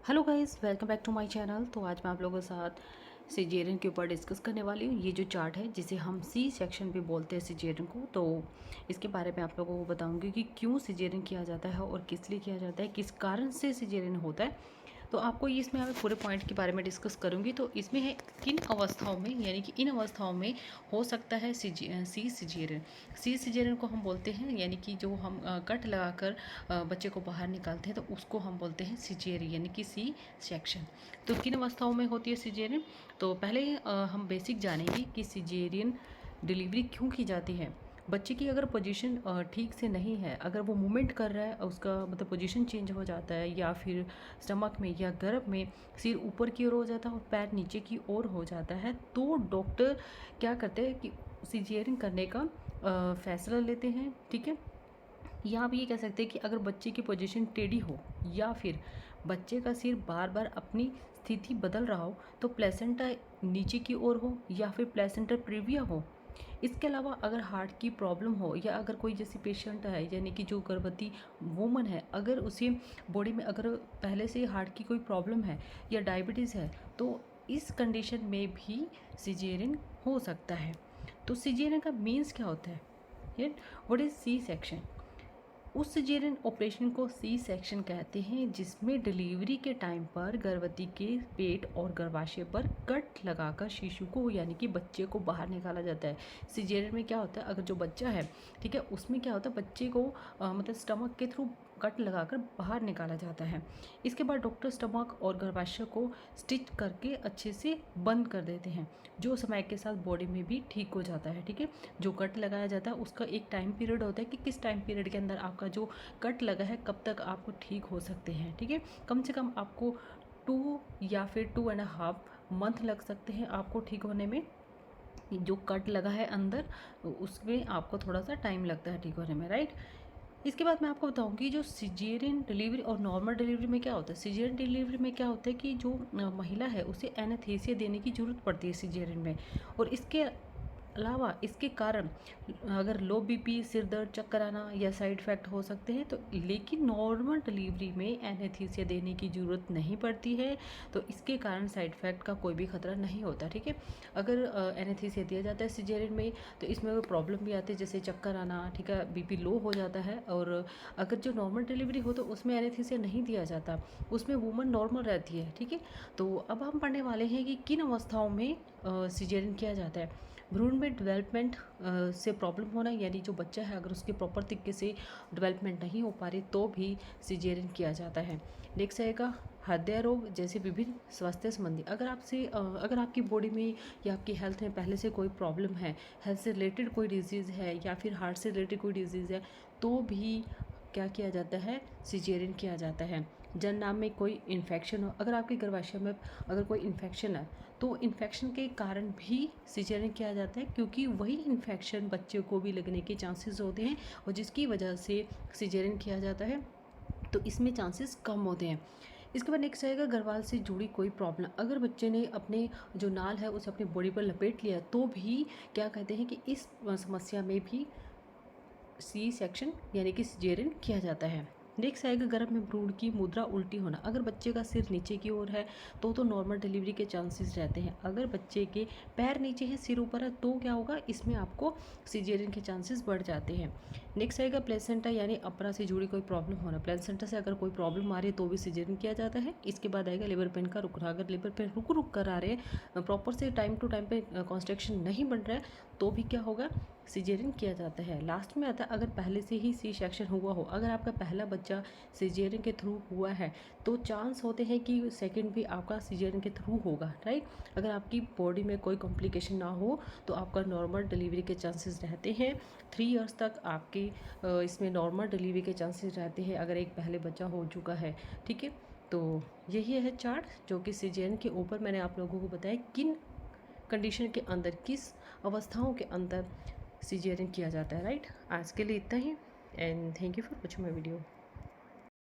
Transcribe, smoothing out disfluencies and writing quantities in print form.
Hello guys, welcome back to my channel. तो आज मैं आप लोगों के साथ सिजेरियन के ऊपर डिस्कस करने वाली हूँ। ये जो चार्ट है जिसे हम सी सेक्शन भी बोलते हैं सिजेरियन को, तो इसके बारे में आप लोगों को बताऊंगी कि क्यों सिजेरियन किया जाता है और किस लिए किया जाता है, किस कारण से सिजेरियन होता है। तो आपको इसमें मैं पूरे पॉइंट के बारे में डिस्कस करूंगी। तो इसमें है किन अवस्थाओं में, यानी कि इन अवस्थाओं में हो सकता है सी सिजेरियन। सी सिजेरियन को हम बोलते हैं, यानी कि जो हम कट लगाकर बच्चे को बाहर निकालते हैं तो उसको हम बोलते हैं सिजेरियन, यानी कि सी सेक्शन। तो किन अवस्थाओं में होती है सिजेरियन। तो पहले हम बेसिक जानेंगे कि सिजेरियन डिलीवरी क्यों की जाती है। बच्चे की अगर पोजीशन ठीक से नहीं है, अगर वो मूवमेंट कर रहा है, उसका मतलब पोजीशन चेंज हो जाता है, या फिर स्टमक में या गर्भ में सिर ऊपर की ओर हो जाता है और पैर नीचे की ओर हो जाता है, तो डॉक्टर क्या करते हैं कि सिजेरियन करने का फैसला लेते हैं। ठीक है, या आप ये कह सकते हैं कि अगर बच्चे की पोजीशन टेढ़ी हो या फिर बच्चे का सिर बार बार अपनी स्थिति बदल रहा हो, तो प्लेसेंटा नीचे की ओर हो या फिर प्लेसेंटा प्रीविया हो। इसके अलावा अगर हार्ट की प्रॉब्लम हो, या अगर कोई जैसे पेशेंट है, यानी कि जो गर्भवती वूमन है, अगर उसे बॉडी में अगर पहले से हार्ट की कोई प्रॉब्लम है या डायबिटीज़ है, तो इस कंडीशन में भी सिजेरियन हो सकता है। तो सिजेरियन का मीन्स क्या होता है, व्हाट इज सी सेक्शन। उस सिजेरियन ऑपरेशन को सी सेक्शन कहते हैं जिसमें डिलीवरी के टाइम पर गर्भवती के पेट और गर्भाशय पर कट लगाकर शिशु को, यानी कि बच्चे को बाहर निकाला जाता है। सिजेरियन में क्या होता है, अगर जो बच्चा है, ठीक है, उसमें क्या होता है, बच्चे को मतलब स्टमक के थ्रू कट लगाकर बाहर निकाला जाता है। इसके बाद डॉक्टर स्टमक और गर्भाशय को स्टिच करके अच्छे से बंद कर देते हैं, जो समय के साथ बॉडी में भी ठीक हो जाता है। ठीक है, जो कट लगाया जाता है उसका एक टाइम पीरियड होता है कि किस टाइम पीरियड के अंदर आपका जो कट लगा है कब तक आपको ठीक हो सकते हैं। ठीक है, कम से कम आपको 2 या फिर 2.5 मंथ लग सकते हैं आपको ठीक होने में। जो कट लगा है अंदर, उसमें आपको थोड़ा सा टाइम लगता है ठीक होने में, राइट। इसके बाद मैं आपको बताऊंगी जो सिजेरियन डिलीवरी और नॉर्मल डिलीवरी में क्या होता है। सिजेरियन डिलीवरी में क्या होता है कि जो महिला है उसे एनेस्थीसिया देने की ज़रूरत पड़ती है सिजेरियन में, और इसके अलावा इसके कारण अगर लो बीपी, सिर दर्द, चक्कर आना या साइड इफ़ेक्ट हो सकते हैं। तो लेकिन नॉर्मल डिलीवरी में एनेस्थीसिया देने की ज़रूरत नहीं पड़ती है, तो इसके कारण साइड इफ़ेक्ट का कोई भी खतरा नहीं होता। ठीक है, अगर एनेस्थीसिया दिया जाता है सिजेरियन में तो इसमें कोई प्रॉब्लम भी आती है, जैसे चक्कर आना, ठीक है, बीपी लो हो जाता है। और अगर जो नॉर्मल डिलीवरी हो तो उसमें एनेस्थीसिया नहीं दिया जाता, उसमें वूमन नॉर्मल रहती है। ठीक है, तो अब हम पढ़ने वाले हैं कि किन अवस्थाओं में सिजेरियन किया जाता है। भ्रूण में डेवलपमेंट से प्रॉब्लम होना, यानी जो बच्चा है अगर उसके प्रॉपर तरीके से डेवलपमेंट नहीं हो पा रही तो भी सिजेरियन किया जाता है। नेक्स्ट आएगा हृदय रोग जैसे विभिन्न स्वास्थ्य संबंधी, अगर आपकी बॉडी में या आपकी हेल्थ में पहले से कोई प्रॉब्लम है, हेल्थ से रिलेटेड कोई डिजीज़ है या फिर हार्ट से रिलेटेड कोई डिजीज़ है, तो भी क्या किया जाता है, सिजेरियन किया जाता है। जननांग में कोई इन्फेक्शन हो, अगर आपके गर्भाशय में अगर कोई इन्फेक्शन है तो इन्फेक्शन के कारण भी सिजेरियन किया जाता है, क्योंकि वही इन्फेक्शन बच्चे को भी लगने के चांसेस होते हैं और जिसकी वजह से सिजेरियन किया जाता है, तो इसमें चांसेस कम होते हैं। इसके बाद नेक्स्ट आएगा गर्भाल से जुड़ी कोई प्रॉब्लम, अगर बच्चे ने अपने जो नाल है उसे अपनी बॉडी पर लपेट लिया तो भी क्या कहते हैं कि इस समस्या में भी सी सेक्शन यानी कि सिजेरियन किया जाता है। नेक्स्ट आएगा गर्भ में भ्रूण की मुद्रा उल्टी होना, अगर बच्चे का सिर नीचे की ओर है तो नॉर्मल डिलीवरी के चांसेस रहते हैं। अगर बच्चे के पैर नीचे है, सिर ऊपर है, तो क्या होगा, इसमें आपको सिजेरियन के चांसेस बढ़ जाते हैं। नेक्स्ट आएगा प्लेसेंटा यानी अपरा से जुड़ी कोई प्रॉब्लम होना, प्लेसेंटा से अगर कोई प्रॉब्लम आ रही है तो भी सिजेरियन किया जाता है। इसके बाद आएगा लिवर पेन का रुकना, अगर लिवर पेन रुक रुक कर आ रहे हैं, प्रॉपर से टाइम टू टाइम पे कॉन्स्ट्रक्शन नहीं बन रहा है, तो भी क्या होगा, सिजेरियन किया जाता है। लास्ट में आता है अगर पहले से ही सी सेक्शन हुआ हो, अगर आपका पहला बच्चा सिजेरियन के थ्रू हुआ है तो चांस होते हैं कि सेकंड भी आपका सिजेरियन के थ्रू होगा, राइट। अगर आपकी बॉडी में कोई कॉम्प्लिकेशन ना हो तो आपका नॉर्मल डिलीवरी के चांसेस रहते हैं। 3 इयर्स तक आपके इसमें नॉर्मल डिलीवरी के चांसेस रहते हैं अगर एक पहले बच्चा हो चुका है। ठीक है, तो यही है चार्ट जो कि सिजेरियन के ऊपर मैंने आप लोगों को बताया किन कंडीशन के अंदर, किस अवस्थाओं के अंदर सिजेरियन किया जाता है, राइट। आज के लिए इतना ही, and thank you for watching my video.